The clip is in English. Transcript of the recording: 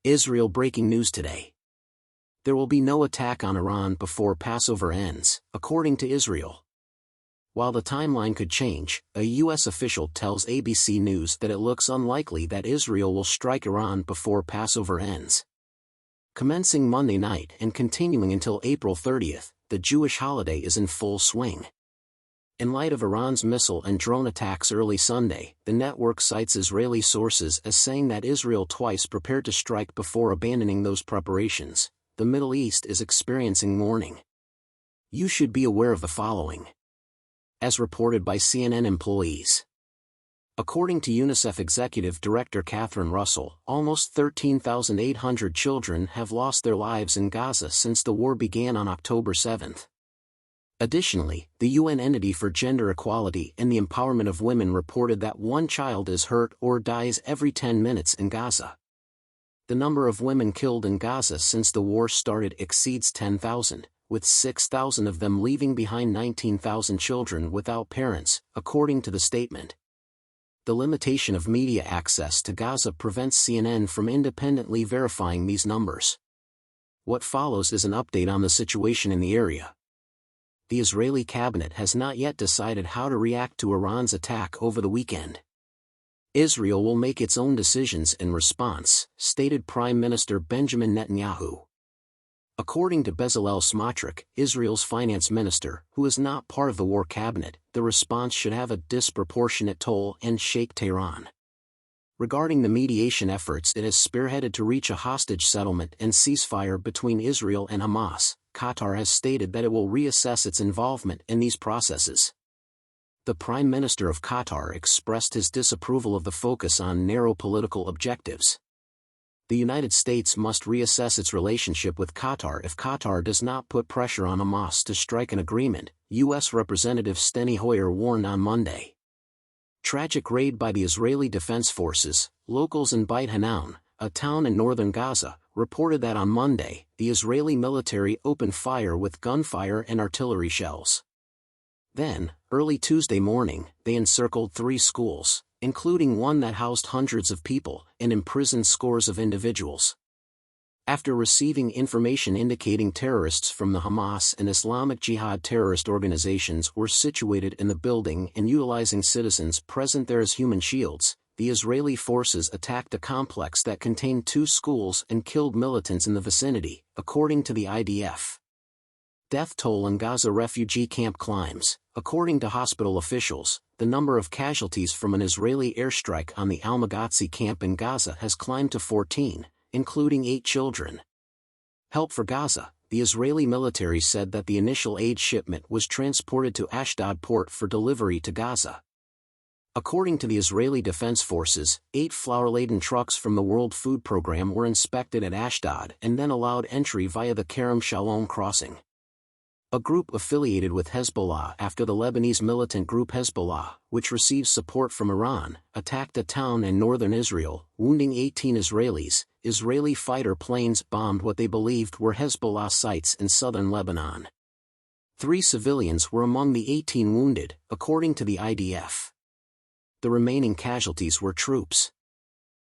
Israel breaking news today. There will be no attack on Iran before Passover ends, according to Israel. While the timeline could change, a U.S. official tells ABC News that it looks unlikely that Israel will strike Iran before Passover ends. Commencing Monday night and continuing until April 30th, the Jewish holiday is in full swing. In light of Iran's missile and drone attacks early Sunday, the network cites Israeli sources as saying that Israel twice prepared to strike before abandoning those preparations. The Middle East is experiencing mourning. You should be aware of the following. As reported by CNN employees. According to UNICEF Executive Director Catherine Russell, almost 13,800 children have lost their lives in Gaza since the war began on October 7. Additionally, the UN Entity for Gender Equality and the Empowerment of Women reported that one child is hurt or dies every 10 minutes in Gaza. The number of women killed in Gaza since the war started exceeds 10,000, with 6,000 of them leaving behind 19,000 children without parents, according to the statement. The limitation of media access to Gaza prevents CNN from independently verifying these numbers. What follows is an update on the situation in the area. The Israeli cabinet has not yet decided how to react to Iran's attack over the weekend. Israel will make its own decisions in response, stated Prime Minister Benjamin Netanyahu. According to Bezalel Smotrich, Israel's finance minister, who is not part of the war cabinet, the response should have a disproportionate toll and shake Tehran. Regarding the mediation efforts it has spearheaded to reach a hostage settlement and ceasefire between Israel and Hamas, Qatar has stated that it will reassess its involvement in these processes. The Prime Minister of Qatar expressed his disapproval of the focus on narrow political objectives. The United States must reassess its relationship with Qatar if Qatar does not put pressure on Hamas to strike an agreement, U.S. Representative Steny Hoyer warned on Monday. Tragic raid by the Israeli Defense Forces. Locals in Beit Hanoun, a town in northern Gaza, reported that on Monday, the Israeli military opened fire with gunfire and artillery shells. Then, early Tuesday morning, they encircled 3 schools, including one that housed hundreds of people, and imprisoned scores of individuals. After receiving information indicating terrorists from the Hamas and Islamic Jihad terrorist organizations were situated in the building and utilizing citizens present there as human shields, the Israeli forces attacked a complex that contained 2 schools and killed militants in the vicinity, according to the IDF. Death toll in Gaza refugee camp climbs. According to hospital officials, the number of casualties from an Israeli airstrike on the Al-Maghazi camp in Gaza has climbed to 14, including 8 children. Help for Gaza. The Israeli military said that the initial aid shipment was transported to Ashdod port for delivery to Gaza. According to the Israeli Defense Forces, 8 flour-laden trucks from the World Food Program were inspected at Ashdod and then allowed entry via the Kerem Shalom crossing. A group affiliated with Hezbollah after the Lebanese militant group Hezbollah, which receives support from Iran, attacked a town in northern Israel, wounding 18 Israelis. Israeli fighter planes bombed what they believed were Hezbollah sites in southern Lebanon. 3 civilians were among the 18 wounded, according to the IDF. The remaining casualties were troops.